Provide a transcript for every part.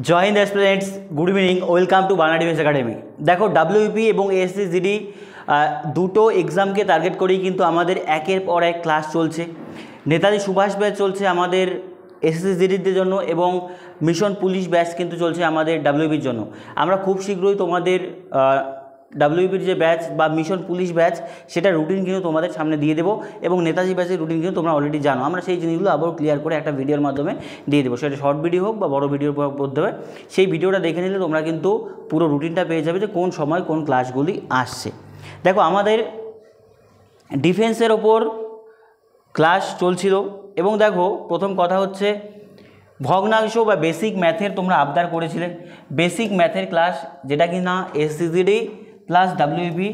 Joy Hind students, good evening, welcome to Bangla defence academy. দেখো, WP এবং SSGD দুটো এক্সামকে target করেই কিন্তু আমাদের একের পর এক ক্লাস চলছে। নেতাজি সুভাষ ব্যাচ চলছে আমাদের এসএসজিডির জন্য এবং মিশন পুলিশ ব্যাচ কিন্তু চলছে আমাদের ডাব্লিউপির জন্য। আমরা খুব শীঘ্রই তোমাদের ডাব্লিউপির যে ব্যাচ বা মিশন পুলিশ ব্যাচ সেটা রুটিন কিন্তু তোমাদের সামনে দিয়ে দেবো এবং নেতাজি ব্যাচের রুটিন কিন্তু তোমরা অলরেডি জানো। আমরা সেই জিনিসগুলো আবার ক্লিয়ার করে একটা ভিডিওর মাধ্যমে দিয়ে দেবো, সেটা শর্ট ভিডিও হোক বা বড় ভিডিওর মাধ্যমে। সেই ভিডিওটা দেখে নিলে তোমরা কিন্তু পুরো রুটিনটা পেয়ে যাবে যে কোন সময় কোন ক্লাসগুলি আসছে। দেখো, আমাদের ডিফেন্সের ওপর ক্লাস চলছিল এবং দেখো, প্রথম কথা হচ্ছে ভগ্নাংশ বা বেসিক ম্যাথের তোমরা আবদার করেছিলে। বেসিক ম্যাথের ক্লাস, যেটা কি না এসএসজিডি প্লাস ডাব্লিউপি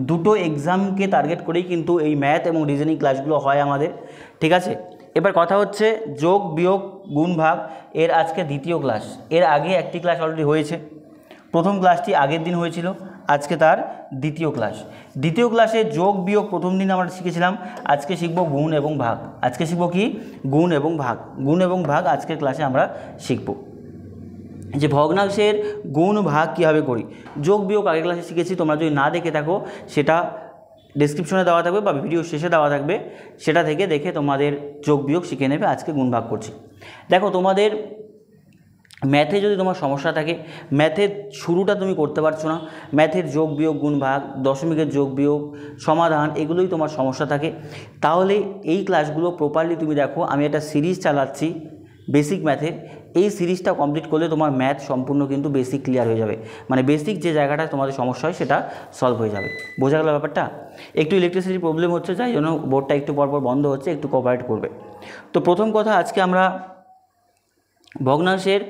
দুটো এক্সামকে টার্গেট করেই কিন্তু এই ম্যাথ এবং রিজনিং ক্লাসগুলো হয় আমাদের, ঠিক আছে। এবার কথা হচ্ছে যোগ বিয়োগ গুণ ভাগ, এর আজকে দ্বিতীয় ক্লাস। এর আগে একটি ক্লাস অলরেডি হয়েছে, প্রথম ক্লাসটি আগের দিন হয়েছিল, আজকে তার দ্বিতীয় ক্লাস। দ্বিতীয় ক্লাসে যোগ বিয়োগ প্রথম দিন আমরা শিখেছিলাম, আজকে শিখব গুণ এবং ভাগ। আজকে শিখব কি? গুণ এবং ভাগ। গুণ এবং ভাগ আজকের ক্লাসে আমরা শিখব যে ভগ্নাংশের গুণ ভাগ কীভাবে করি। যোগ বিয়োগ আগের ক্লাসে শিখেছি, তোমরা যদি না দেখে থাকো সেটা ডেসক্রিপশনে দেওয়া থাকবে বা ভিডিও শেষে দেওয়া থাকবে, সেটা থেকে দেখে তোমাদের যোগ বিয়োগ শিখে নেবে। আজকে গুণ ভাগ করছি। দেখো, তোমাদের ম্যাথে যদি তোমার সমস্যা থাকে, ম্যাথের শুরুটা তুমি করতে পারছো না, ম্যাথের যোগ বিয়োগ গুণ ভাগ, দশমিকের যোগ বিয়োগ, সমাধান, এগুলোই তোমার সমস্যা থাকে, তাহলে এই ক্লাসগুলো প্রপারলি তুমি দেখো। আমি একটা সিরিজ চালাচ্ছি বেসিক ম্যাথের, এই সিরিজটা কমপ্লিট করলে তোমার ম্যাথ সম্পূর্ণ কিন্তু বেসিক ক্লিয়ার হয়ে যাবে। মানে বেসিক যে জায়গাটা তোমাদের সমস্যা হয় সেটা সলভ হয়ে যাবে। বোঝা গেল ব্যাপারটা? একটু ইলেকট্রিসিটি প্রবলেম হচ্ছে, যাই জন্য বোর্ডটা একটু পরপর বন্ধ হচ্ছে, একটু কোঅপারেট করবে। তো প্রথম কথা, আজকে আমরা ভগ্নাংশের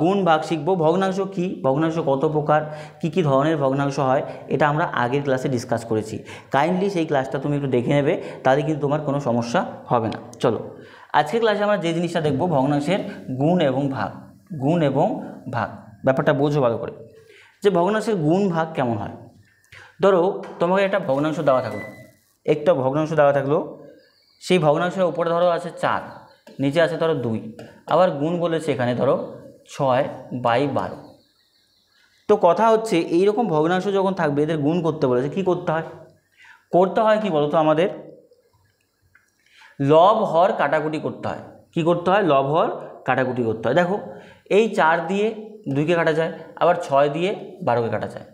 গুণ ভাগ শিখব। ভগ্নাংশ কি, ভগ্নাংশ কত প্রকার, কি কি ধরনের ভগ্নাংশ হয়, এটা আমরা আগের ক্লাসে ডিসকাস করেছি। কাইন্ডলি সেই ক্লাসটা তুমি একটু দেখে নেবে, তাহলে কিন্তু তোমার কোনো সমস্যা হবে না। চলো, আজকের ক্লাসে আমরা যে জিনিসটা দেখব, ভগ্নাংশের গুণ এবং ভাগ। গুণ এবং ভাগ ব্যাপারটা বোঝো ভালো করে, যে ভগ্নাংশের গুণ ভাগ কেমন হয়। ধরো, তোমাকে একটা ভগ্নাংশ দেওয়া থাকলো, একটা ভগ্নাংশ দেওয়া থাকলো, সেই ভগ্নাংশের উপরে ধরো আছে 4, নিচে আছে ধরো 2, আবার গুণ বলেছে এখানে ধরো 6/12। তো কথা হচ্ছে এইরকম ভগ্নাংশ যখন থাকবে, এদের গুণ করতে বলেছে, কি করতে হয়? করতে হয় কি বলতো, আমাদের লব হর কাটাকুটি করতে হয়। কি করতে হয়? লব হর কাটাকুটি করতে হয়। দেখো, এই 4 দিয়ে 2কে কাটা যায়, আবার 6 দিয়ে 12কে কাটা যায়।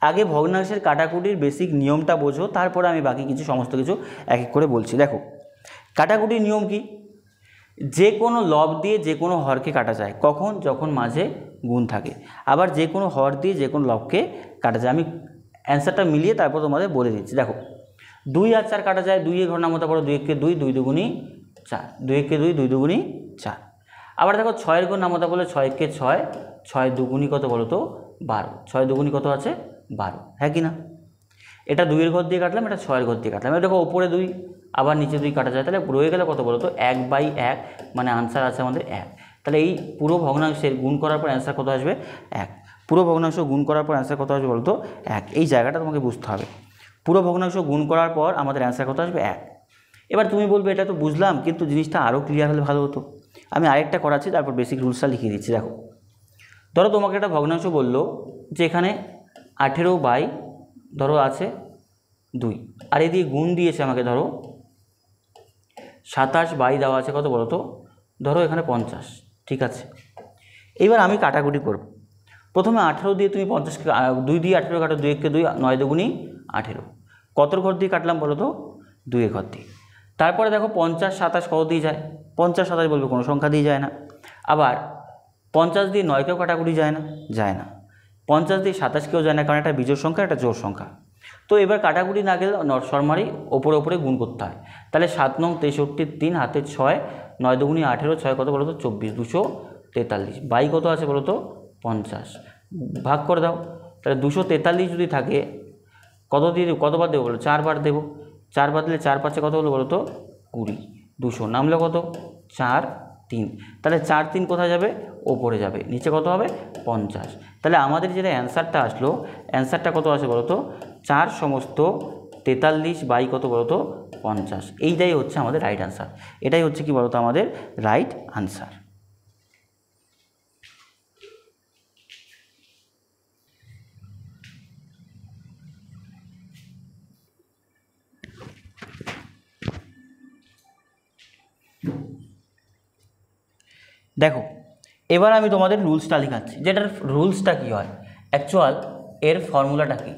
আগে ভগ্নাংশের কাটাকুটির বেসিক নিয়মটা বোঝো, তারপরে আমি বাকি কিছু সমস্ত কিছু এক এক করে বলছি। দেখো, কাটাকুটির নিয়ম কি? যে কোনো লব দিয়ে যে কোনো হরকে কাটা যায়। কখন? যখন মাঝে গুণ থাকে। আবার যে কোনো হর দিয়ে যে কোনো লবকে কাটা যায়। আমি অ্যান্সারটা মিলিয়ে তারপর তোমাদের বলে দিচ্ছি। দেখো, 2 আর 4 কাটা যায়, 2 এর ঘর নামতা পড়ো, 2 একে 2, 2 দুগুণী 4, 2 একে 2, 2 দুগুণী 4। আবার দেখো, 6 এর ঘর নামতা বলে 6 একে 6, 6 দুগুণী কত বলো তো? 12। 6 দুগুণী কত আছে? 12, হ্যাঁ কি না? এটা 2 এর ঘর দিয়ে কাটলাম, এটা 6 এর ঘর দিয়ে কাটলাম। এটা দেখো, ওপরে 2 আবার নিচে 2 কাটা যায়, তাহলে রয়ে গেলে কত বলো তো? 1/1, মানে আনসার আছে আমাদের 1। তাহলে এই পুরো ভগ্নাংশের গুণ করার পর অ্যান্সার কত আসবে? 1। পুরো ভগ্নাংশ গুণ করার পর অ্যান্সার কত আসবে বলো তো? 1। এই জায়গাটা তোমাকে বুঝতে হবে। পুরো ভগ্নাংশ গুণ করার পর আমাদের অ্যান্সার কত আসবে? 1। এবার তুমি বলবে এটা তো বুঝলাম, কিন্তু জিনিসটা আরও ক্লিয়ার হলে ভালো হতো। আমি আরেকটা করাচ্ছি, তারপর বেসিক রুলসটা লিখিয়ে দিচ্ছি। দেখো, ধরো তোমাকে একটা ভগ্নাংশ বললো যে এখানে 18 ধরো আছে 2, আর এদিকে গুণ দিয়েছে আমাকে ধরো 27 দেওয়া আছে কত বলো তো? ধরো এখানে 50, ঠিক আছে। এবার আমি কাটাকুটি করব। প্রথমে 18 দিয়ে তুমি 50কে 2 দিয়ে 18 কাটো, 2 একে 2, 9 দুগুণী 18। কতর ঘর দিয়ে কাটলাম বলো তো? 2 এর ঘর দিয়ে। তারপরে দেখো, 50 27 কত দিয়ে যায়? 50 27 বলবে কোনো সংখ্যা দিয়ে যায় না। আবার 50 দিয়ে 9কেও কাটাকুটি যায় না, যায় না। 50 দিয়ে 27কেও যায় না, কারণ একটা বিজোড় সংখ্যা, একটা জোড় সংখ্যা। তো এবার কাটাকুটি না গেলে সরমারি ওপরে ওপরে গুণ করতে হয়। তাহলে 7 নং 63, 3 হাতে 6, 9 দুগুণী 18, 6 কত বলো তো? 24, 243। বাই কত আছে বলো তো? 50। ভাগ করে দাও। তাহলে 243 যদি থাকে, কত দিয়ে দেবো? কতবার দেবো বলো? 4 বার দেবো। 4 বার দিলে 4 5 কত হলো বলো তো? 20। 200 নামলে কত? 4 3। তাহলে 4 3 কোথায় যাবে? ওপরে যাবে। নিচে কত হবে? 50। তাহলে আমাদের যেটা অ্যান্সারটা আসলো, অ্যান্সারটা কত আসে বলো তো? 4 সমস্ত 43 বাই কত বলো তো? 50। এইটাই হচ্ছে আমাদের রাইট আনসার। এটাই হচ্ছে কি বলো তো আমাদের রাইট আনসার। দেখো এবার আমি তোমাদের রুলসটা লেখাচ্ছি, যেটার রুলসটা কী হয়, অ্যাকচুয়াল এর ফর্মুলাটা কী,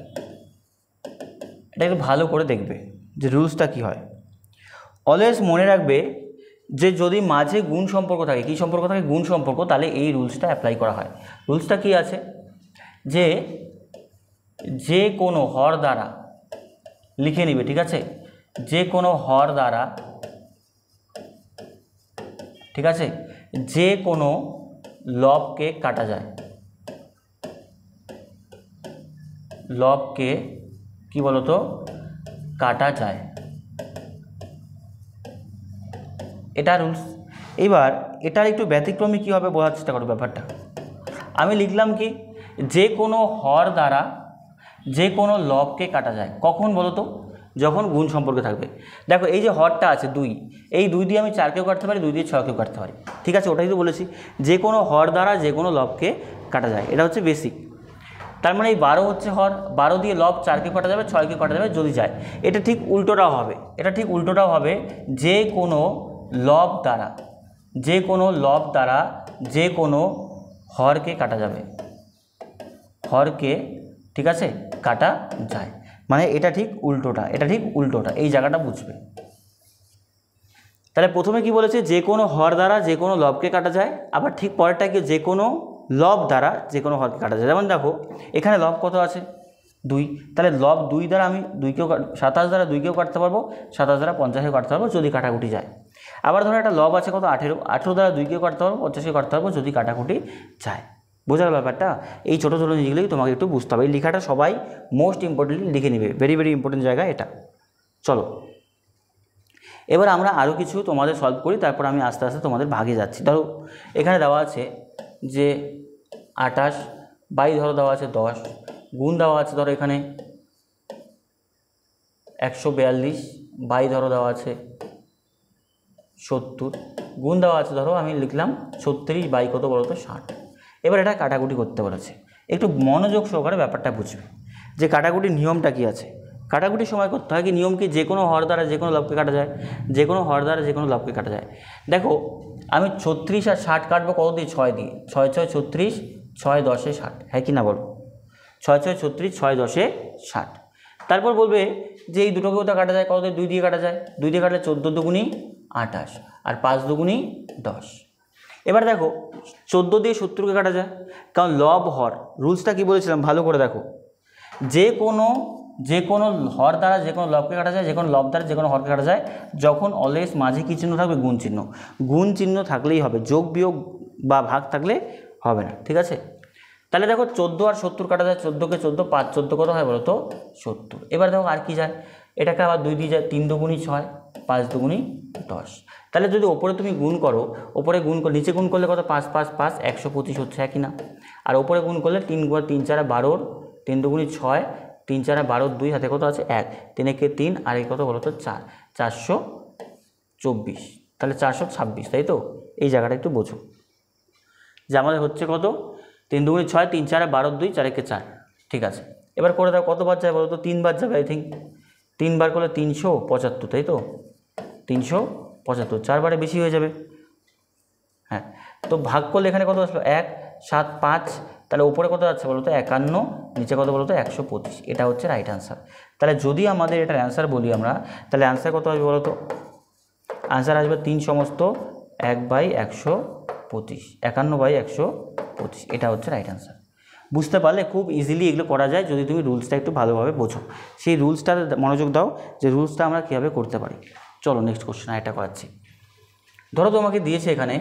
এটা একটু ভালো করে দেখবে যে রুলসটা কী হয়। অলওয়েজ মনে রাখবে যে যদি মাঝে গুণ সম্পর্ক থাকে, কী সম্পর্ক থাকে, গুণ সম্পর্ক, তাহলে এই রুলসটা অ্যাপ্লাই করা হয়। রুলসটা কী আছে, যে কোনো হর দ্বারা লিখে নিবে, ঠিক আছে, যে কোনো হর দ্বারা, ঠিক আছে, যে কোনো লবকে কাটা যায়, লবকে কি বলতো কাটা যায়, এটা রুলস। এবার এটার একটু ব্যতিক্রমী কী হবে বোঝার চেষ্টা করো ব্যাপারটা। আমি লিখলাম কি, যে কোনো হর দ্বারা যে কোনো লবকে কাটা যায়, কখন বলো তো, যখন গুণ সম্পর্কে থাকবে। দেখো এই যে হরটা আছে 2, এই 2 দিয়ে আমি 4কেও কাটতে পারি, 2 দিয়ে 6কেও কাটতে পারি, ঠিক আছে, ওটাই তো বলেছি, যে কোনো হর দ্বারা যে কোনো লবকে কাটা যায়, এটা হচ্ছে বেসিক। তার মানে এই 12 হচ্ছে হর, 12 দিয়ে লব 4কে কাটা যাবে, 6কে কাটা যাবে যদি যায়। এটা ঠিক উল্টোটাও হবে, এটা ঠিক উল্টোটাও হবে, যে কোনো লব দ্বারা, যে কোনো লব দ্বারা যে কোনো হরকে কাটা যাবে, হরকে, ঠিক আছে, কাটা যায়, মানে এটা ঠিক উল্টোটা, এটা ঠিক উল্টোটা, এই জায়গাটা বুঝবে। তাহলে প্রথমে কি বলেছে, যে কোনো হর দ্বারা যে কোনো লবকে কাটা যায়, আবার ঠিক পরেরটা কি, যে কোনো লব দ্বারা যে কোনো হরকে কাটা যায়। যেমন দেখো এখানে লব কত আছে 2, তাহলে লব 2 দ্বারা আমি 2কেও 27 দ্বারা 2কেও কাটতে পারবো, 27 দ্বারা 50কেও কাটতে পারবো যদি কাটাকুটি যায়। আবার ধরো একটা লব আছে কত 18, 18 দ্বারা 2কেও কাটতে পারবো, 50কেও কাটতে পারবো যদি কাটাকুটি যায়। বোঝার ব্যাপারটা, এই ছোটো ছোটো জিনিসগুলোই তোমাকে একটু বুঝতে হবে। এই লেখাটা সবাই মোস্ট ইম্পর্টেন্টলি লিখে নেবে, ভেরি ভেরি ইম্পর্টেন্ট জায়গা এটা। চলো এবার আমরা আরও কিছু তোমাদের সলভ করি, তারপর আমি আস্তে আস্তে তোমাদের ভাগে যাচ্ছি। ধরো এখানে দেওয়া আছে যে 28 বাই ধরো দেওয়া আছে 10, গুণ দেওয়া আছে ধরো এখানে 142 বাই ধরো দেওয়া আছে 70, গুণ দেওয়া আছে ধরো আমি লিখলাম 36 বাই কত বলো তো 60। এবার এটা কাটাকুটি করতে বলেছে, একটু মনোযোগ সহকারে ব্যাপারটা বুঝবে যে কাটাকুটির নিয়মটা কী আছে। কাটাকুটির সময় করতে হয় কি, নিয়ম কি, যে কোনো হর দ্বারা যে কোনো লবকে কাটা যায়, যে কোনো হর দ্বারা যে কোনো লবকে কাটা যায়। দেখো আমি 36 আর 60 কাটবো কত দিয়ে, 6 দিয়ে, 6 6 36, 6 10 60, হ্যাঁ কি না বলো, 6 6 36, 6 10 60। তারপর বলবে যে এই দুটোকেও তো কাটা যায় কত দিয়ে, 2 দিয়ে কাটা যায়, 2 দিয়ে কাটলে 14 দুগুণী 28 আর 5 দুগুণী 10। এবার দেখো 14 দিয়ে 70কে কাটা যায়, কারণ লব হর, রুলসটা কি বলেছিলাম ভালো করে দেখো, যে কোনো হর দ্বারা যে কোনো লবকে কাটা যায়, যে কোনো লব দ্বারা যে কোনো হরকে কাটা যায় যখন অলওয়েজ মাঝে কী চিহ্ন থাকবে, গুণ চিহ্ন। গুণ চিহ্ন থাকলেই হবে, যোগ বিয়োগ বা ভাগ থাকলে হবে না, ঠিক আছে। তাহলে দেখো 14 আর 70 কাটা যায়, 14কে 14, 5 14 কত হয় বলো তো 70। এবার দেখো আর কি যায়, এটাকে আবার 2 দিয়ে যায়, 3 দুগুণী 6, 5 দুগুণী 10। তাহলে যদি ওপরে তুমি গুণ করো, ওপরে গুণ করো, নিচে গুণ করলে কত 5 5 5 125 হচ্ছে, হ্যাঁ কি না। আর ওপরে গুণ করলে 3 3 4 12, 3 দুগুণী 6, 3 4 12, 2 হাতে কত আছে 1, 3 একে 3 আর এই কত বলো তো 4, 424, তাহলে 426, তাই তো। এই জায়গাটা একটু বোঝো যে আমাদের হচ্ছে কত, 3 দুগুণী 6, 3 4 12, 2 4 একে 4, ঠিক আছে। এবার করে দাও কতবার যায় বলো তো, 3 বার যাবে আই থিঙ্ক, 3 বার করলে 375, তাই তো, 375, 4 বারে বেশি হয়ে যাবে, হ্যাঁ। তো ভাগ করলে এখানে কত আসলো 1 7 5, তাহলে উপরে কত যাচ্ছে বলো তো 51, নিচে কত বলো তো 125, এটা হচ্ছে রাইট অ্যান্সার। তাহলে যদি আমাদের এটার অ্যান্সার বলি আমরা, তাহলে অ্যান্সার কত আসবে বলো তো, অ্যান্সার আসবে 3 সমস্ত 1/125, 51/125, এটা হচ্ছে রাইট অ্যান্সার। বুঝতে পারলে খুব ইজিলি এগুলো করা যায় যদি তুমি রুলসটা একটু ভালোভাবে বোঝো। সেই রুলসটাতে মনোযোগ দাও যে রুলসটা আমরা কীভাবে করতে পারি। চলো নেক্সট কোশ্চেন এটা করাচ্ছি। ধরো তোমাকে দিয়েছে এখানে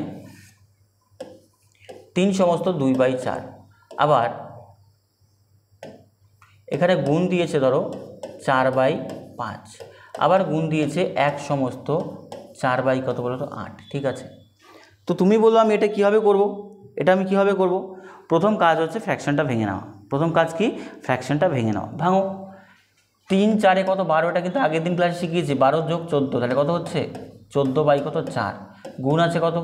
3 সমস্ত 2/4, আবার এখানে গুণ দিয়েছে ধরো 4/5, আবার গুণ দিয়েছে 1 সমস্ত 4 কত বলো তো 8, ঠিক আছে। তো তুমি বললো আমি এটা কীভাবে করব, এটা আমি কীভাবে করব। প্রথম কাজ হচ্ছে ফ্র্যাকশনটা ভেঙে নেওয়া। প্রথম কাজ কি, ফ্র্যাকশনটা ভেঙে নেওয়া। ভাঙো, 3 4 কত 12, এটা কিন্তু আগের দিন ক্লাসে শিখিয়েছি, 12 যোগ 14, তাহলে কত হচ্ছে 14 কত 4, গুণ আছে কত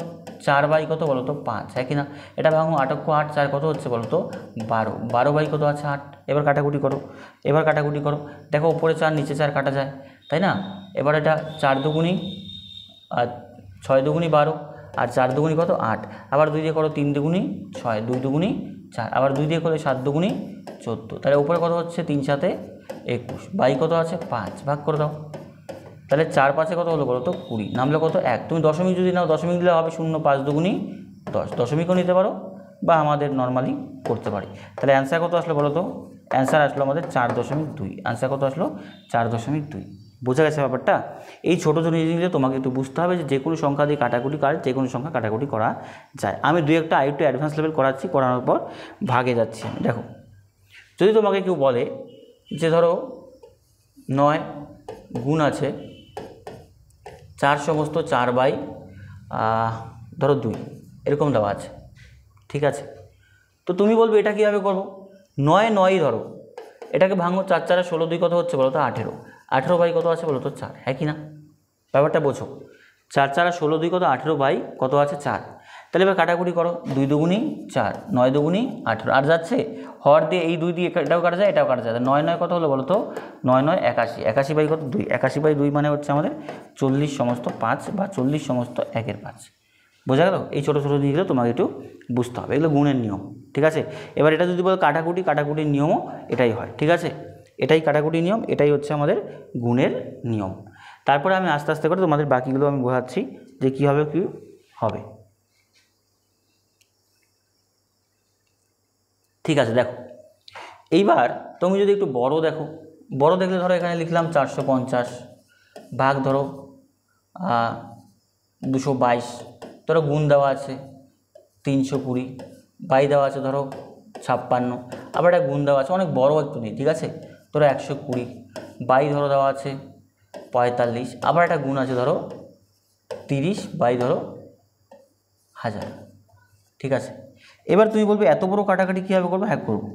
4 কত বলো তো 5, হ্যাঁ কি না। এটা ভাঙো, 8 4 4 কত হচ্ছে বলো তো 12, 12 কত আছে 8। এবার কাটাকুটি করো, এবার কাটাকুটি করো, দেখো উপরে 4 নিচে 4 কাটা যায়, তাই না। এবার এটা 4 দুগুণী আর 6 দুগুণী 12, আর 4 দুগুণি কত 8, আবার 2 দিয়ে করো 3 দুগুণি 6, 2 দুগুণি 4, আবার 2 দিয়ে করলে 7 দুগুণি 14, তাহলে উপরে কত হচ্ছে 3 7 21, বাই কত আছে 5, ভাগ করে দাও। তাহলে 4 5 কত হলো বলো তো 20, নামলে কত 1, তুমি দশমিক যদি নাও দশমিক দিলে হবে 0, 5 দুগুণি 10, দশমিকও নিতে পারো বা আমাদের নর্মালি করতে পারি। তাহলে অ্যান্সার কত আসলো বলো তো, অ্যান্সার আসলো আমাদের 4.2, অ্যান্সার কত আসলো 4.2। বোঝা গেছে ব্যাপারটা? এই ছোটো ছোটো জিনিসগুলো তোমাকে একটু বুঝতে হবে যে কোনো সংখ্যা দিয়ে কাটাকুটি কাজ, যে কোনো সংখ্যা কাটাকুটি করা যায়। আমি দুই একটা আরেকটু অ্যাডভান্স লেভেল করাচ্ছি, করানোর পর ভাগে যাচ্ছি। দেখো, যদি তোমাকে কেউ বলে যে ধরো 9 গুণ আছে 4 সমস্ত 4 বাই ধরো 2, এরকম দেওয়া আছে, ঠিক আছে? তো তুমি বলবে এটা কীভাবে করবো? 9 9ই ধরো, এটাকে ভাঙো, 4 4 16, 2 কত হচ্ছে বলো তো 18, 18 বাই কত আছে বলো তো 4, হ্যাঁ কি না? ব্যাপারটা বোঝো, 4 4 16, 2 কত 18 বাই কত আছে 4। তাহলে এবার কাটাকুটি করো, 2 দুগুণি 4, 9 দুগুণি 18, আর যাচ্ছে হর দিয়ে, এই 2 দিয়ে এটাও কাটা যায় এটাও কাটা যায়, 9 9 কত হলো বলো তো 9 9 81, 81 বাই কত 2, 81 বাই 2 মানে হচ্ছে আমাদের 40 সমস্ত 5 বা 40 সমস্ত 1 5। বোঝা গেল? এই ছোটো ছোটো জিনিসগুলো তোমাকে একটু বুঝতে হবে, এগুলো গুণের নিয়ম, ঠিক আছে? এবার এটা যদি বলো কাটাকুটি, কাটাকুটির নিয়মও এটাই হয়, ঠিক আছে? এটাই কাটাকুটির নিয়ম, এটাই হচ্ছে আমাদের গুণের নিয়ম। তারপরে আমি আস্তে আস্তে করে তোমাদের বাকিগুলো আমি বোঝাচ্ছি যে কীভাবে কী হবে, ঠিক আছে? দেখো, এইবার তুমি যদি একটু বড় দেখো, বড় দেখলে ধরো এখানে লিখলাম 450, ভাগ ধরো 222, ধরো গুণ দেওয়া আছে 320, বাই দেওয়া আছে ধরো 56, আবার একটা গুণ দেওয়া আছে, অনেক বড় একটু নেই, ঠিক আছে? ধরো 120, বাই ধরো দেওয়া আছে 45, আবার একটা গুণ আছে ধরো 30, বাই ধরো 1000, ঠিক আছে? এবার তুমি বলবে এত বড় কাটাকাটি কীভাবে করবো? হ্যাঁ করবো,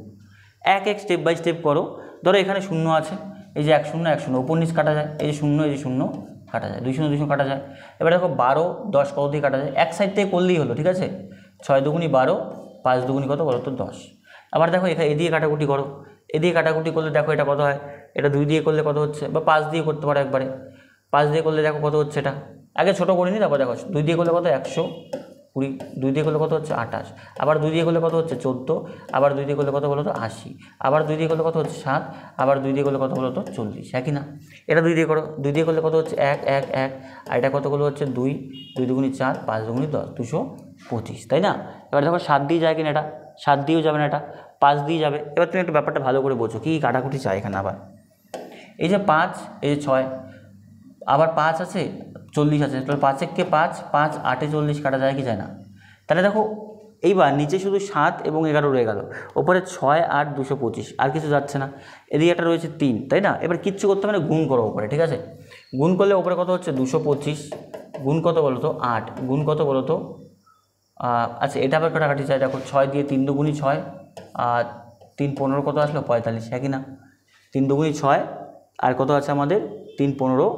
এক এক স্টেপ বাই স্টেপ করো। ধরো এখানে শূন্য আছে, এই যে 1 0 1 0, উপর নিচ কাটা যায়, এই যে 0 এই যে 0 কাটা যায়, 2 0 2 0 কাটা যায়। এবার দেখো 12 10 কত দিয়ে কাটা যায়, এক সাইড থেকে করলেই হলো, ঠিক আছে? 6 দুগুণি 12, 5 দুগুণি কত বলো তো 10। আবার দেখো এখানে এদিকে কাটাকুটি করো, এদিকে কাটাকুটি করলে দেখো এটা কত হয়, এটা 2 দিয়ে করলে কত হচ্ছে, বা 5 দিয়ে করতে পারো একবারে, 5 দিয়ে করলে দেখো কত হচ্ছে, এটা আগে ছোটো করে নিই, তারপর দেখো 2 দিয়ে করলে কত 120, 2 দিয়ে করলে কত হচ্ছে 28, আবার 2 দিয়ে করলে কত হচ্ছে 14, আবার 2 দিয়ে করলে কত বলো তো 80, আবার 2 দিয়ে করলে কত হচ্ছে 7, আবার 2 দিয়ে করলে কত বলো তো 40, হ্যাঁ কি না? এটা 2 দিয়ে করো, 2 দিয়ে করলে কত হচ্ছে 1 1 1, আর এটা কতগুলো হচ্ছে 2 2 দুগুণি 4, 5 দুগুণি 10, 225, তাই না? এবার দেখো 7 দিয়ে যায় কিনা, এটা 7 দিয়েও যাবে না, এটা 5 দিয়ে যাবে। এবার তুমি একটু ব্যাপারটা ভালো করে বোঝো, কী কাটাকুটি চাই এখানে। আবার এই যে 5, এই যে 6, আবার 5 আছে 40 আছে, তাহলে 5 1 5, 5 8 40 কাটা যায় কি যায় না? তাহলে দেখো এইবার নিচে শুধু 7 এবং 11 রয়ে গেল, ওপরে 6 8 225, আর কিছু যাচ্ছে না। এদিকে একটা রয়েছে 3, তাই না? এবার কিচ্ছু করতে হবে না, গুণ করো ওপরে, ঠিক আছে? গুণ করলে ওপরে কত হচ্ছে 225, গুণ কত বলো তো 8, গুণ কত বলো তো আচ্ছা এটা আবার কাটাকাটি চাই। দেখো 6 দিয়ে 3 দুগুণি 6, আর 3 15 কত আসলো 45, হ্যাঁ কি না? 3 দুগুণি 6, আর কত আছে আমাদের 3 15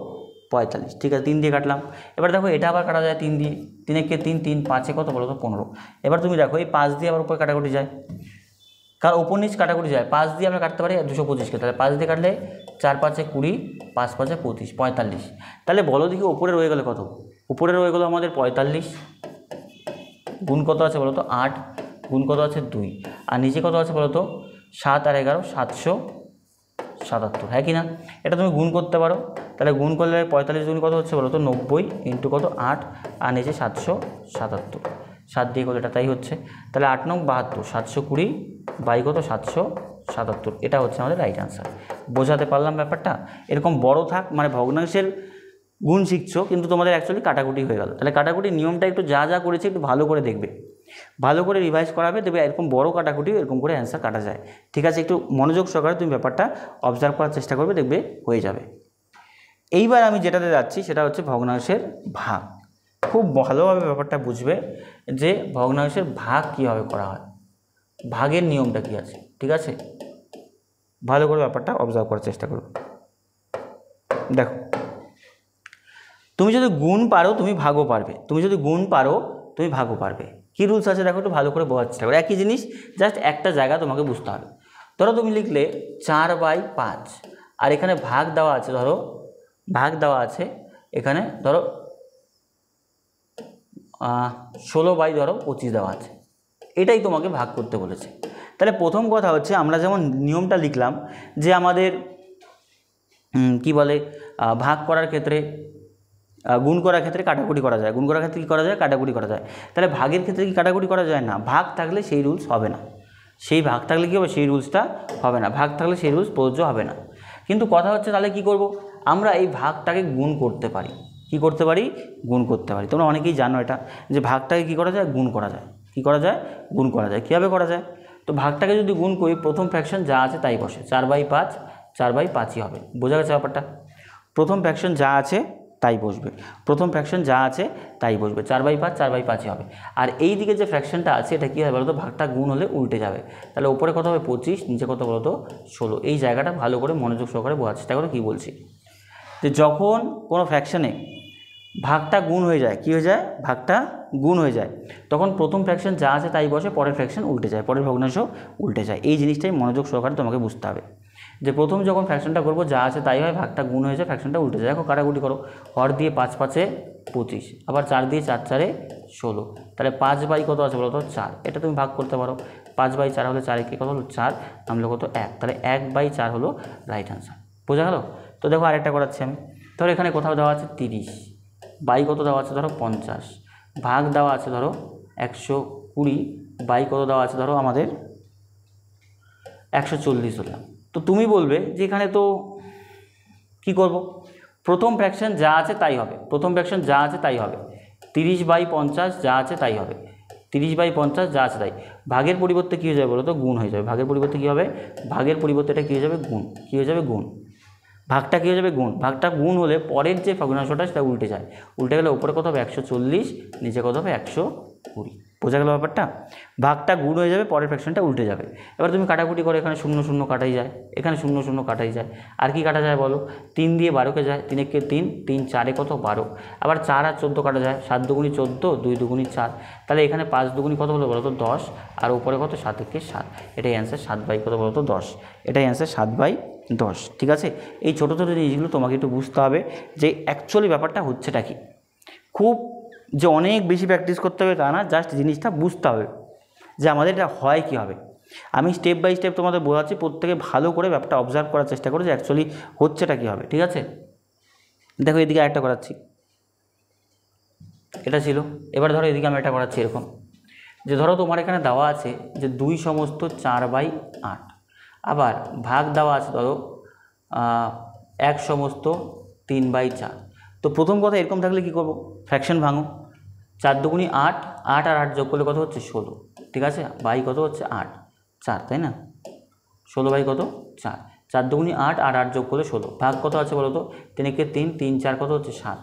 45, ঠিক আছে? 3 দিয়ে কাটলাম। এবার দেখো এটা আবার কাটা যায় 3 দিয়ে, 3 একে 3 3, 5 কত বলো তো 15। এবার তুমি দেখো এই 5 দিয়ে আবার উপরে কাটাকুটি যায়, কারণ উপর নিচ কাটাকুটি যায়, 5 দিয়ে আমরা কাটতে পারি 225কে, তাহলে 5 দিয়ে কাটলে 4 5 20, 5 5 25, 45। তাহলে বলো দেখি উপরে রয়ে গেলে কত? উপরে রয়ে গেলো আমাদের 45, গুণ কত আছে বলো তো 8, গুণ কত আছে 2, আর নিচে কত আছে বলো তো 7 আর 11 777, হ্যাঁ কি না? এটা তুমি গুণ করতে পারো, তাহলে গুণ করলে 45 গুণ কত হচ্ছে বলো তো 90, ইন্টু কত 8, আর নিচে 777, 7 দিয়ে করলে এটা তাই হচ্ছে। তাহলে 8 9 72, 720 বাই কত 777, এটা হচ্ছে আমাদের রাইট আনসার। বোঝাতে পারলাম ব্যাপারটা? এরকম বড় থাক, মানে ভগ্নাংশের গুণ শিখছো কিন্তু তোমাদের অ্যাকচুয়ালি কাটাকুটি হয়ে গেল। তাহলে কাটাকুটির নিয়মটা একটু যা যা করেছে একটু ভালো করে দেখবে, ভালো করে রিভাইজ করাবে, দেখবে এরকম বড় কাটাকুটি এরকম করে অ্যান্সার কাটা যায়, ঠিক আছে? একটু মনোযোগ সহকারে তুমি ব্যাপারটা অবজার্ভ করার চেষ্টা করবে, দেখবে হয়ে যাবে। এইবার আমি যেটাতে যাচ্ছি সেটা হচ্ছে ভগ্নাংশের ভাগ। খুব ভালোভাবে ব্যাপারটা বুঝবে যে ভগ্নাংশের ভাগ কীভাবে করা হয়, ভাগের নিয়মটা কী আছে, ঠিক আছে? ভালো করে ব্যাপারটা অবজার্ভ করার চেষ্টা করবে। দেখো, তুমি যদি গুণ পারো তুমি ভাগও পারবে, তুমি যদি গুণ পারো তুমি ভাগও পারবে। কী রুলস আছে দেখো, একটু ভালো করে বোঝার চেষ্টা করো। একই জিনিস, জাস্ট একটা জায়গা তোমাকে বুঝতে হবে। ধরো তুমি লিখলে 4/5, আর এখানে ভাগ দেওয়া আছে, ধরো ভাগ দেওয়া আছে এখানে ধরো 16 বাই ধরো 25 দেওয়া আছে, এটাই তোমাকে ভাগ করতে বলেছে। তাহলে প্রথম কথা হচ্ছে আমরা যেমন নিয়মটা লিখলাম যে আমাদের কি বলে ভাগ করার ক্ষেত্রে গুণ করার ক্ষেত্রে কাটাকুটি করা যায়, গুণ করার ক্ষেত্রে কী করা যায়, কাটাকুটি করা যায়। তাহলে ভাগের ক্ষেত্রে কি কাটাকুটি করা যায় না? ভাগ থাকলে সেই রুলস হবে না, সেই ভাগ থাকলে কী হবে, সেই রুলসটা হবে না, ভাগ থাকলে সেই রুলস প্রযোজ্য হবে না। কিন্তু কথা হচ্ছে তাহলে কি করব, আমরা এই ভাগটাকে গুণ করতে পারি। কি করতে পারি? গুণ করতে পারি। তোমরা অনেকেই জানো এটা, যে ভাগটাকে কী করা যায়, গুণ করা যায়। কী করা যায়? গুণ করা যায়। কীভাবে করা যায়? তো ভাগটাকে যদি গুণ করি, প্রথম ফ্র্যাকশন যা আছে তাই বসে, 4/5, 4/5ই হবে। বোঝা গেছে ব্যাপারটা? প্রথম ফ্র্যাকশন যা আছে তাই বসবে, প্রথম ফ্র্যাকশন যা আছে তাই বসবে, 4/5, 4/5ই হবে। আর এই দিকে যে ফ্র্যাকশনটা আছে এটা কী হবে বলো তো, ভাগটা গুণ হলে উল্টে যাবে। তাহলে উপরে কত হবে 25, নিচে কত বলো তো 16। এই জায়গাটা ভালো করে মনোযোগ সহকারে বোঝার চেষ্টা করো কী বলছি। যে যখন কোনো ফ্র্যাকশনে ভাগটা গুণ হয়ে যায়, কী হয়ে যায়, ভাগটা গুণ হয়ে যায়, তখন প্রথম ফ্র্যাকশন যা আছে তাই বসে, পরের ফ্র্যাকশন উল্টে যায়, পরের ভগ্নাংশ উল্টে যায়। এই জিনিসটাই মনোযোগ সহকারে তোমাকে বুঝতে হবে, যে প্রথম যখন ফ্র্যাকশনটা করবো যা আছে তাই হয়, ভাগটা গুণ হয়ে যায়, ফ্র্যাকশনটা উল্টে যায়। দেখো কাটাকুটি করো, হর দিয়ে 5×5 = 25, আবার 4 দিয়ে 4×4 = 16। তাহলে 5 কত আছে বলো তো 4, এটা তুমি ভাগ করতে পারো। 5/4 হলে 4 কত হলো 4, নামলো কত 1, তাহলে 1/4 হলো রাইট অ্যান্সার। বোঝা গেল? তো দেখো আরেকটা করাচ্ছি আমি। তাহলে এখানে কোথাও দেওয়া আছে 30, বাই কত দেওয়া আছে ধরো 50, ভাগ দেওয়া আছে ধরো 120, বাই কত দেওয়া আছে ধরো আমাদের 140 হলাম। তো তুমি বলবে যে এখানে তো কি করব, প্রথম ফ্র্যাকশন যা আছে তাই হবে, প্রথম ফ্র্যাকশন যা আছে তাই হবে, 30/50 যা আছে তাই হবে, 30/50 যা আছে তাই। ভাগের পরিবর্তে কী হয়ে যাবে বলো তো, গুণ হয়ে যাবে। ভাগের পরিবর্তে কী হবে, ভাগের পরিবর্তে এটা কী হয়ে যাবে, গুণ। কী হয়ে যাবে, গুণ। ভাগটা কী হয়ে যাবে, গুণ। ভাগটা গুণ হলে পরের যে ভগ্নাংশটা সেটা উল্টে যায়, উল্টে গেলে উপরে কত হবে 140, নিচে কত হবে 120। বোঝা গেল ব্যাপারটা? ভাগটা গুণ হয়ে যাবে, পরের ফ্র্যাকশনটা উল্টে যাবে। এবার তুমি কাটাকুটি করে, এখানে 0 0 কাটাই যায়, এখানে 0 0 কাটাই যায়। আর কি কাটা যায় বলো, 3 দিয়ে 12কে যায়, 3 একে 3, 3 4 কত 12, আবার 4 আর 14 কাটা যায়, 7 দুগুণি 14, 2 দুগুণি 4, তাহলে এখানে 5 দুগুণি কত হলো বলো তো 10, আর উপরে কত 7 একে 7, এটাই অ্যান্সার 7 কত বলো তো 10, এটাই অ্যান্সার 7/10। ঠিক আছে? এই ছোটো ছোটো জিনিসগুলো তোমাকে একটু বুঝতে হবে যে অ্যাকচুয়ালি ব্যাপারটা হচ্ছেটা কি। খুব যে অনেক বেশি প্র্যাকটিস করতে হবে তা না, জাস্ট জিনিসটা বুঝতে হবে যে আমাদের এটা হয় কী হবে। আমি স্টেপ বাই স্টেপ তোমাদের বোঝাচ্ছি, প্রত্যেকে ভালো করে ব্যাপারটা অবজার্ভ করার চেষ্টা করো যে অ্যাকচুয়ালি হচ্ছেটা কী হবে। ঠিক আছে? দেখো এদিকে আরেকটা করাচ্ছি, এটা ছিল। এবার ধরো এদিকে আমি এটা করাচ্ছি এরকম, যে ধরো তোমার এখানে দেওয়া আছে যে 2 সমস্ত 4/8, আবার ভাগ দেওয়া আছে ধরো 1 সমস্ত 3/4। তো প্রথম কথা এরকম থাকলে কী করবো, ফ্র্যাকশন ভাঙো। 4 দুগুণি 8, 8 আর 8 যোগ করলে কত হচ্ছে 16। ঠিক আছে? বাই কত হচ্ছে 8, 4, তাই না? 16 কত 4, 4 দুগুণি 8 আর 8 যোগ করলে 16। ভাগ কত আছে বলো তো, 3 একে 3, 3 4 কত হচ্ছে 7,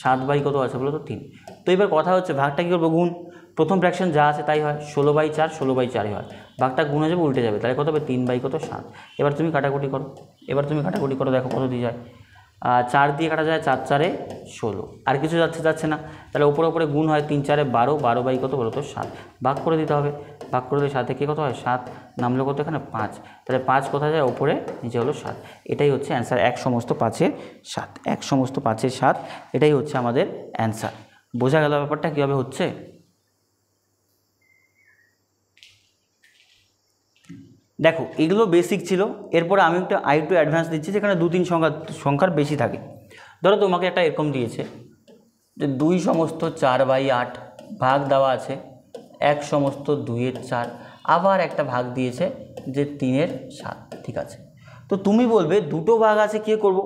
7 কত আছে বলো তো 3। তো এবার কথা হচ্ছে ভাগটা কী করবো, গুণ। প্রথম ফ্র্যাকশন যা আছে তাই হয়, 16/4, 16/4ই হয়। ভাগটা গুণ হয়ে যাবে, উল্টে যাবে, তাহলে কত হবে 3 কত 7। এবার তুমি কাটাকুটি করো, এবার তুমি কাটাকুটি করো, দেখো কত দিয়ে যায়, 4 দিয়ে কাটা যায়, 4 4 16, আর কিছু যাচ্ছে না, তাহলে উপরে উপরে গুণ হয়, 3 4 12, 12 কত বলো তো 7। ভাগ করে দিতে হবে, ভাগ করে দিলে 7 থেকে কত হয় 7, নামলো কত এখানে 5, তাহলে 5 কোথায় যায়, উপরে, নিচে হলো 7। এটাই হচ্ছে অ্যান্সার, 1 সমস্ত 5-এর 7, 1 সমস্ত 5-এর 7, এটাই হচ্ছে আমাদের অ্যান্সার। বোঝা গেল ব্যাপারটা কীভাবে হচ্ছে? দেখো এগুলো বেসিক ছিল, এরপরে আমি একটু অ্যাডভান্স দিচ্ছি, যেখানে 2-3 সংখ্যার বেশি থাকে। ধরো তোমাকে একটা এরকম দিয়েছে যে 2 সমস্ত 4/8, ভাগ দেওয়া আছে 1 সমস্ত 2/4, আবার একটা ভাগ দিয়েছে যে 3/7। ঠিক আছে? তো তুমি বলবে দুটো ভাগ আছে, কী করব,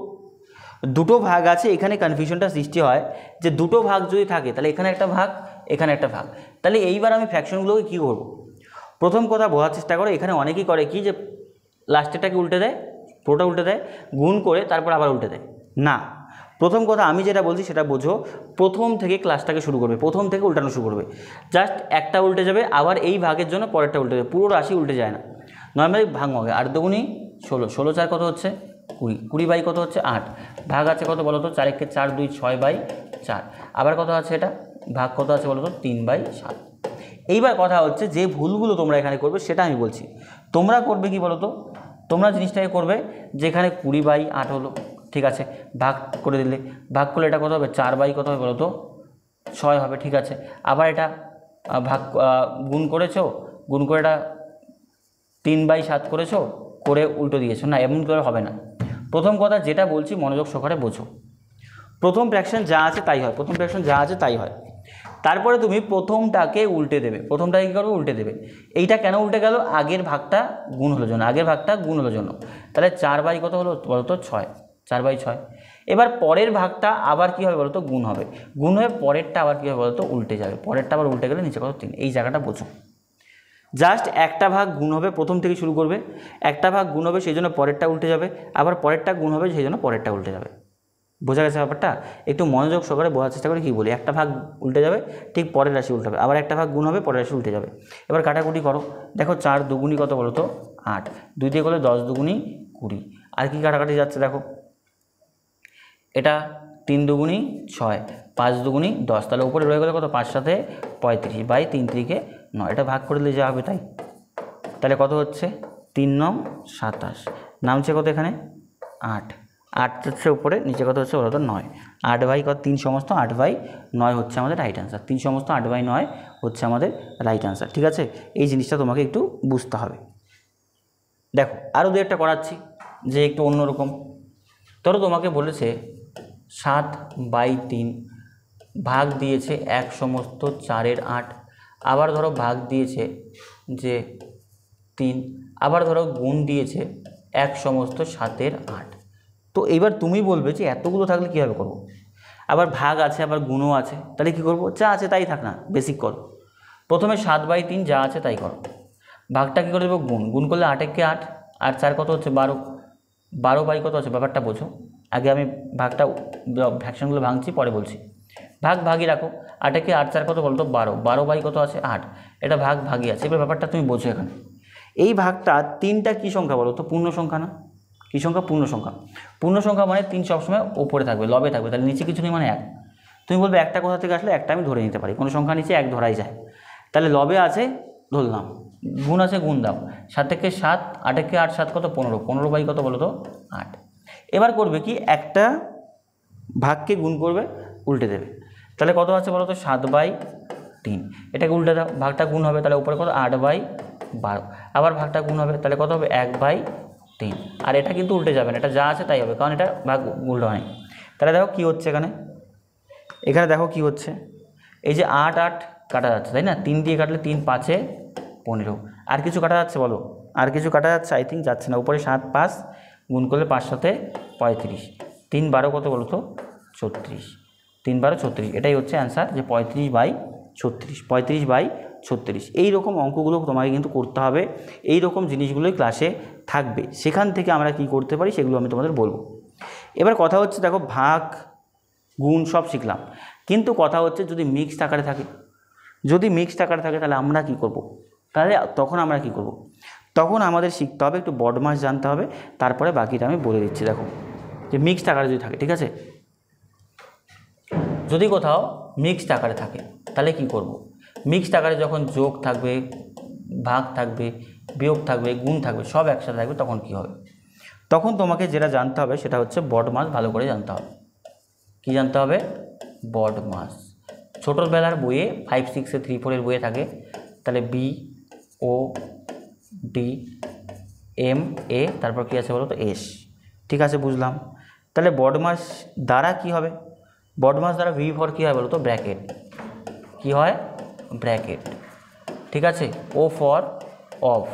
দুটো ভাগ আছে, এখানে কনফিউশনটা সৃষ্টি হয় যে দুটো ভাগ যদি থাকে তাহলে এখানে একটা ভাগ, এখানে একটা ভাগ, তাহলে এইবার আমি ফ্র্যাকশনগুলোকে কী করব। প্রথম কথা বোঝার চেষ্টা করো, এখানে অনেকেই করে কি যে লাস্টেরটাকে উল্টে দেয়, পুরোটা উল্টে দেয়, গুণ করে তারপর আবার উল্টে দেয়। না, প্রথম কথা আমি যেটা বলছি সেটা বোঝো, প্রথম থেকে ক্লাসটাকে শুরু করবে, প্রথম থেকে উল্টানো শুরু করবে। জাস্ট একটা উল্টে যাবে, আবার এই ভাগের জন্য পরেরটা উল্টে যাবে, পুরো রাশি উল্টে যায় না। নর্মালি ভাগ হবে, 8 দুগুণি 16, 16 4 কত হচ্ছে 20, 20 কত হচ্ছে 8, ভাগ আছে কত বলো তো 4 একে 4, 2 6/4, আবার কত আছে এটা, ভাগ কত আছে বলো তো 3/7। এইবার কথা হচ্ছে যে ভুলগুলো তোমরা এখানে করবে সেটা আমি বলছি। তোমরা করবে কি বলো তো, তোমরা জিনিসটাকে করবে যেখানে 20/8 হলো, ঠিক আছে, ভাগ করে দিলে, ভাগ করলে এটা কত হবে 4 কত হবে বলো তো 6 হবে, ঠিক আছে। আবার এটা ভাগ গুণ করেছো, গুণ করে এটা 3/7 করেছো, করে উল্টো দিয়েছো না, এমন করে হবে না। প্রথম কথা যেটা বলছি মনোযোগ সহকারে বোঝো। প্রথম ফ্র্যাকশন যা আছে তাই হয়, প্রথম ফ্র্যাকশন যা আছে তাই হয়। তারপরে তুমি প্রথমটাকে উল্টে দেবে, প্রথমটাকে কী করবে, উল্টে দেবে। এইটা কেন উল্টে গেল, আগের ভাগটা গুণ হলো জন্য, আগের ভাগটা গুণ হলো জন্য। তাহলে 4/, কত হলো বলতো, 6, 4/6। এবার পরের ভাগটা আবার কী হবে বলতো, গুণ হবে, গুণ হয়ে পরেরটা আবার কী হবে বলতো, উল্টে যাবে, পরেরটা আবার উল্টে গেলে নিচে কত 3। এই জায়গাটা বোঝো। জাস্ট একটা ভাগ গুণ হবে, প্রথম থেকে শুরু করবে, একটা ভাগ গুণ হবে সেই জন্য পরেরটা উল্টে যাবে, আবার পরেরটা গুণ হবে সেই জন্য পরেরটা উল্টে যাবে। বোঝা গেছে ব্যাপারটা? একটু মনোযোগ সহকারে বোঝার চেষ্টা করে। কী বলি, একটা ভাগ উল্টে যাবে, ঠিক পরের রাশি উল্টে হবে, আবার একটা ভাগ গুণ হবে, পরের রাশি উল্টে যাবে। এবার কাটাকুটি করো, দেখো 4 দুগুণী কত বলো তো 8, 2 দিয়ে করলে 10 দুগুণী 20। আর কি কাটাকাটি যাচ্ছে দেখো, এটা 3 দুগুণী 6, 5 দুগুণী 10, তাহলে উপরে রয়ে গেলে কত, 5 সাথে 35/3 3 9, এটা ভাগ করে দিলে যা হবে তাই। তাহলে কত হচ্ছে, 3 9 27, নামছে কত এখানে 8, 8 হচ্ছে উপরে, নিচে কত হচ্ছে বলো তো 9। 8/, কত 3 সমস্ত 8/9 হচ্ছে আমাদের রাইট অ্যান্সার, 3 সমস্ত 8/9 হচ্ছে আমাদের রাইট অ্যান্সার। ঠিক আছে, এই জিনিসটা তোমাকে একটু বুঝতে হবে। দেখো আরও দু একটা করাচ্ছি যে একটু অন্যরকম। ধরো তোমাকে বলেছে 7/3 ভাগ দিয়েছে 1 সমস্ত 4/8, আবার ধরো ভাগ দিয়েছে যে 3, আবার ধরো গুণ দিয়েছে 1 সমস্ত 7/8। তো এবার তুমি বলবে যে এতগুলো থাকলে কীভাবে করবো, আবার ভাগ আছে আবার গুণও আছে, তাহলে কী করবো, যা আছে তাই থাক না, বেসিক করো। প্রথমে 7/3 যা আছে তাই করো, ভাগটা কী করে দেবো, গুণ, গুণ করলে 8 একে 8, আর 4 কত হচ্ছে 12, 12/, কত আছে ব্যাপারটা বোঝো। আগে আমি ভাগটা ফ্র্যাকশনগুলো ভাঙছি, পরে বলছি। ভাগ ভাগই রাখো, 8 একে 8, 4 কত বলতো 12, 12/, কত আছে 8, এটা ভাগ ভাগই আছে। এবার ব্যাপারটা তুমি বোঝো এখানে, এই ভাগটা 3টা কী সংখ্যা বলো তো, পূর্ণ সংখ্যা না, কী সংখ্যা, পূর্ণ সংখ্যা। পূর্ণ সংখ্যা মানে 3 সবসময় ওপরে থাকবে, লবে থাকবে, তাহলে নিচে কিছু নেই মানে 1। তুমি বলবে একটা কোথা থেকে আসলে, একটা আমি ধরে নিতে পারি, কোনো সংখ্যা নিচে 1 ধরাই যায়, তাহলে লবে আছে ধরলাম, গুণ আছে গুণ দাও, 7 একে 7, 8 একে 8, 7 কত 15, 15/, কত বলো তো 8। এবার করবে কি, একটা ভাগকে গুণ করবে, উল্টে দেবে, তাহলে কত আছে বলো তো 7/3, এটাকে উল্টে দাও, ভাগটা গুণ হবে, তাহলে উপরে কত 8/12, আবার ভাগটা গুণ হবে, তাহলে কত হবে 1/3, আর এটা কিন্তু উল্টে যাবে না, এটা যা আছে তাই হবে, কারণ এটা ভাগ উল্টো হয়। তাহলে দেখো কী হচ্ছে এখানে, এখানে দেখো কী হচ্ছে, এই যে 8 8 কাটা যাচ্ছে তাই না, 3 দিয়ে কাটলে 3 5 15, আর কিছু কাটা যাচ্ছে বলো, আর কিছু কাটা যাচ্ছে, আই থিঙ্ক যাচ্ছে না। উপরে 7 5 গুণ করলে 5 7 35, 3 12 কত বলো তো 36, 3 12 36, এটাই হচ্ছে অ্যান্সার, যে 35/36, 35/36। এইরকম অঙ্কগুলো তোমাকে কিন্তু করতে হবে, এই রকম জিনিসগুলোই ক্লাসে থাকবে, সেখান থেকে আমরা কি করতে পারি সেগুলো আমি তোমাদের বলবো। এবার কথা হচ্ছে দেখো, ভাগ গুণ সব শিখলাম, কিন্তু কথা হচ্ছে যদি মিক্সড আকারে থাকে, যদি মিক্সড আকারে থাকে তাহলে আমরা কি করব, তাহলে তখন আমরা কি করব, তখন আমাদের শিখতে হবে, একটু বডমাস জানতে হবে, তারপরে বাকিটা আমি বলে দিচ্ছি। দেখো যে মিক্সড আকারে যদি থাকে, ঠিক আছে, যদি কোথাও মিক্সড আকারে থাকে তাহলে কি করব, মিক্সড আকারে যখন যোগ থাকবে, ভাগ থাকবে, বিয়োগ থাকবে, গুণ থাকবে, সব একসাথে থাকবে, তখন কি হবে, তখন তোমাকে যেটা জানতে হবে সেটা হচ্ছে বডমাস ভালো করে জানতে হবে। কি জানতে হবে, বডমাস। ছোটোবেলার বইয়ে 5 6 3 4 বইয়ে থাকে, তাহলে BODMA, তারপর কী আছে বলো তো S, ঠিক আছে বুঝলাম। তাহলে বডমাস দ্বারা কি হবে, বডমাস দ্বারা V ফর কী হয় বলো তো, ব্র্যাকেট, কী হয় ব্র্যাকেট, ঠিক আছে, O ফর অফ,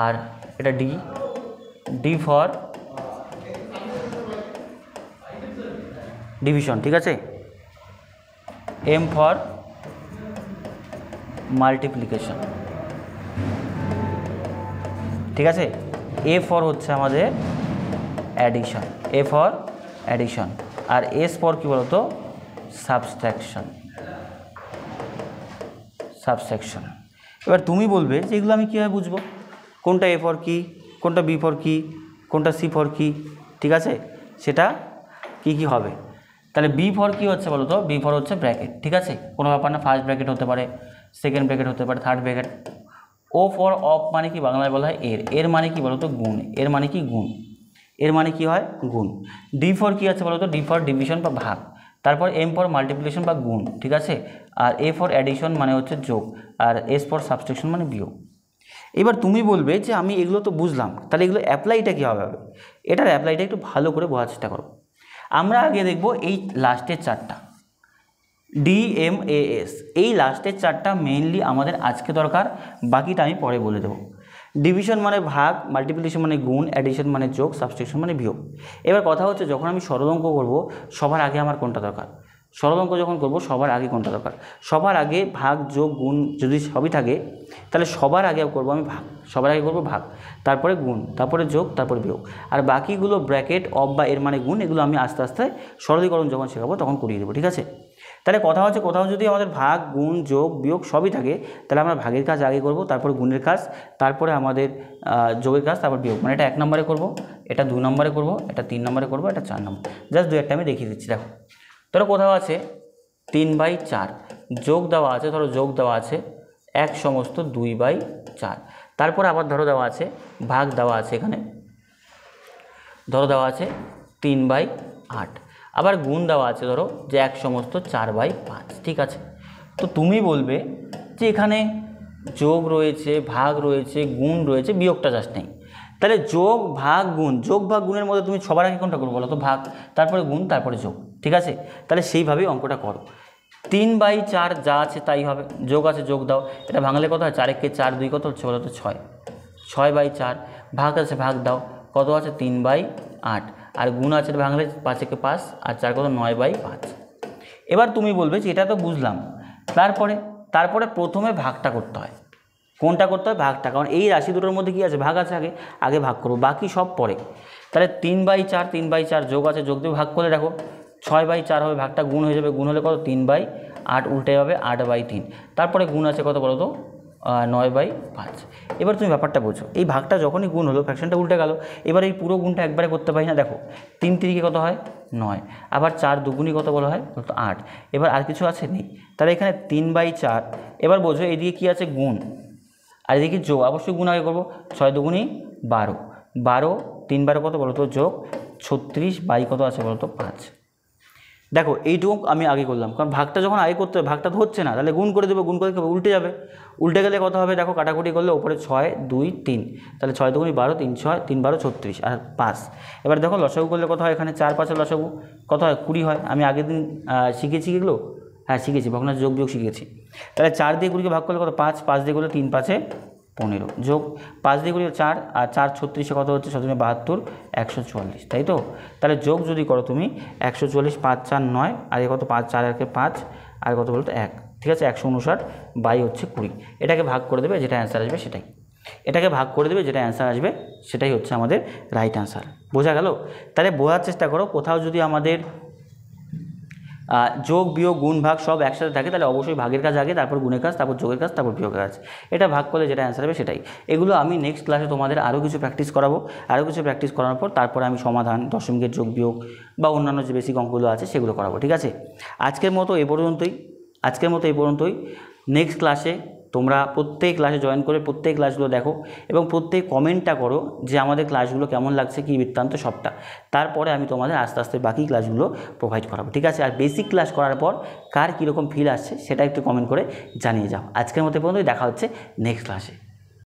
আর এটা D ফর ডিভিশন, ঠিক আছে, M ফর মাল্টিপ্লিকেশন, ঠিক আছে, A ফর হচ্ছে আমাদের অ্যাডিশন, A ফর অ্যাডিশন, আর S ফর কী বলতো সাবস্ট্রাকশন, সাবস্ট্রাকশন। এবার তুমি বলবে যে এগুলো আমি কীভাবে বুঝবো, কোনটা A ফর কী, কোনটা B ফর কী, কোনটা C ফর কী, ঠিক আছে, সেটা কি কি হবে। তাহলে B ফর কী হচ্ছে বলো তো, B ফর হচ্ছে ব্র্যাকেট, ঠিক আছে, কোনো ব্যাপার না, ফার্স্ট ব্র্যাকেট হতে পারে, সেকেন্ড ব্র্যাকেট হতে পারে, third bracket. O for of মানে কি, বাংলায় বলা হয় এর মানে কি বলো তো গুণ, এর মানে কি গুণ, এর মানে কি হয় গুণ। D ফর কী আছে বলো তো, D ফর ডিভিশন বা ভাগ, তারপর এম ফর মাল্টিপ্লিকেশন বা গুণ, ঠিক আছে। আর এ ফর অ্যাডিশন মানে হচ্ছে যোগ, আর এস ফর সাবট্রাকশন মানে বিয়োগ। এবার তুমি বলবে যে আমি এগুলো তো বুঝলাম, তাহলে এগুলো অ্যাপ্লাইটা কীভাবে হবে? এটার অ্যাপ্লাইটা একটু ভালো করে বোঝার চেষ্টা করো। আমরা আগে দেখব এই লাস্টের চারটা DMAS, এই লাস্টের চারটা মেইনলি আমাদের আজকে দরকার, বাকিটা আমি পরে বলে দেবো। ডিভিশন মানে ভাগ, মাল্টিপ্লিকেশন মানে গুণ, অ্যাডিশন মানে যোগ, সাবট্রাকশন মানে বিয়োগ। এবার কথা হচ্ছে যখন আমি সরল অঙ্ক করব সবার আগে আমার কোনটা দরকার? সরল অঙ্ক যখন করব সবার আগে কোনটা দরকার? সবার আগে ভাগ যোগ গুণ যদি সবই থাকে তাহলে সবার আগে করব আমি ভাগ, সবার আগে করব ভাগ, তারপরে গুণ, তারপরে যোগ, তারপরে বিয়োগ। আর বাকিগুলো ব্র্যাকেট, অফ বা এর মানে গুণ, এগুলো আমি আস্তে আস্তে সরলীকরণ যখন শেখাবো তখন করিয়ে দেবো, ঠিক আছে। তাহলে কথা হচ্ছে কোথাও যদি আমাদের ভাগ গুণ যোগ বিয়োগ সবই থাকে তাহলে আমরা ভাগের কাজ আগে করব, তারপরে গুণের কাজ, তারপরে আমাদের যোগের কাজ, তারপর বিয়োগ। মানে এটা 1 নম্বরে করব, এটা 2 নম্বরে করব, এটা 3 নম্বরে করব, এটা 4 নম্বর। জাস্ট দু একটা আমি দেখিয়ে দিচ্ছি। দেখো ধরো কোথাও আছে 3/4, যোগ দেওয়া আছে, ধরো যোগ দেওয়া আছে 1/2/4। তারপরে আবার ধরো দেওয়া আছে ভাগ দেওয়া আছে, এখানে ধরো দেওয়া আছে 3/8। আবার গুণ দেওয়া আছে ধরো যে 1/4/5, ঠিক আছে। তো তুমি বলবে যে এখানে যোগ রয়েছে, ভাগ রয়েছে, গুণ রয়েছে, বিয়োগটা জাস্ট নেই। তাহলে যোগ ভাগ গুণ, যোগ ভাগ গুণের মধ্যে তুমি সবার আগে কোনটা করবো বলো তো? ভাগ, তারপরে গুণ, তারপরে যোগ, ঠিক আছে। তাহলে সেইভাবেই অঙ্কটা করো। 3/4 যা আছে তাই হবে, যোগ আছে যোগ দাও, এটা ভাঙলে কত হয়? 4 × 4 2 কত হচ্ছে বলো তো? 6, 6/4। ভাগ আছে ভাগ দাও, কত আছে? 3/8। আর গুণ আছে ভাঙলে 5 × 5 আর 4 কত? 9/5। এবার তুমি বলবে যে এটা তো বুঝলাম, তারপরে প্রথমে ভাগটা করতে হয়। কোনটা করতে হয়? ভাগটা, কারণ এই রাশি দুটোর মধ্যে কী আছে? ভাগ আছে, আগে ভাগ করবো, বাকি সব পরে। তাহলে 3/4 যোগ আছে যোগ দিয়ে ভাগ করলে দেখো 6/4 হবে, ভাগটা গুণ হয়ে যাবে, গুণ হলে কত? 3/8 উল্টে যাবে 8/3। তারপরে গুণ আছে কত বলো তো? 9/5। এবার তুমি ব্যাপারটা বোঝো, এই ভাগটা যখনই গুণ হলো ফ্র্যাকশনটা উল্টে গেল। এবার এই পুরো গুণটা একবারে করতে পারি না? দেখো 3 3 কত হয়? 9। আবার 4 2 কত বলা হয়? বলতো 8। এবার আর কিছু আছে? নেই। তাহলে এখানে 3/4। এবার বোঝো এদিকে কী আছে? গুণ, আর এদিকে যোগ। অবশ্যই গুণ আগে করবো। 6 2 12, 12 3 12 কত বলো তো? যোগ 36 কত আছে বলো তো? 5। দেখো এইটুকু আমি আগে করলাম, কারণ ভাগটা যখন আগে করতে হবে, ভাগটা তো হচ্ছে না, তাহলে গুণ করে দেবো, গুণ করে উল্টে যাবে। উল্টে গেলে কত হবে? দেখো কাটাকুটি করলে ওপরে 6 2 3, তাহলে 6 2 12 3 6 3 12 36 আর 5। এবার দেখো লসাগু করলে কত হয়? এখানে 4 5 লসাগু কত হয়? 20 হয়। আমি আগের দিন শিখেছি এগুলো, হ্যাঁ শিখেছি, ভগ্নাংশ যোগ বিয়োগ শিখেছি। তাহলে 4 দিয়ে 20কে ভাগ করলে কত? 5, 5 দিয়ে করলে 3 5 15, যোগ 5 দিয়ে করলে 4 আর 4 36 কত হচ্ছে? 7 72 144, তাই তো? তাহলে যোগ যদি করো তুমি 144 5 4 9 আর এ কত? 5 4 1 5 আর কত বলতো? 1, ঠিক আছে। 159 হচ্ছে 20। এটাকে ভাগ করে দেবে, যেটা অ্যান্সার আসবে সেটাই। এটাকে ভাগ করে দেবে, যেটা অ্যান্সার আসবে সেটাই হচ্ছে আমাদের রাইট অ্যান্সার। বোঝা গেল? তাহলে বোঝার চেষ্টা করো, কোথাও যদি আমাদের যোগ বিয়োগ গুণ ভাগ সব একসাথে থাকে তাহলে অবশ্যই ভাগের কাজ আগে, তারপর গুণের কাজ, তারপর যোগের কাজ, তারপর বিয়োগের কাজ। এটা ভাগ করলে যেটা অ্যান্সার হবে সেটাই। এগুলো আমি নেক্সট ক্লাসে তোমাদের আরও কিছু প্র্যাকটিস করাবো। আরও কিছু প্র্যাকটিস করানোর পর তারপরে আমি সমাধান, দশমিকের যোগ বিয়োগ বা অন্যান্য যে বেসিক অঙ্কগুলো আছে সেগুলো করাবো, ঠিক আছে। আজকের মতো এই পর্যন্তই। নেক্সট ক্লাসে তোমরা প্রত্যেক ক্লাসে জয়েন করে প্রত্যেক ক্লাসগুলো দেখো এবং প্রত্যেক কমেন্টটা করো যে আমাদের ক্লাসগুলো কেমন লাগছে, কী বৃত্তান্ত সবটা। তারপরে আমি তোমাদের আস্তে আস্তে বাকি ক্লাসগুলো প্রোভাইড করাবো, ঠিক আছে। আর বেসিক ক্লাস করার পর কার কীরকম ফিল আসছে সেটা একটু কমেন্ট করে জানিয়ে যাও। আজকের মতো পর্যন্তই, দেখা হচ্ছে নেক্সট ক্লাসে।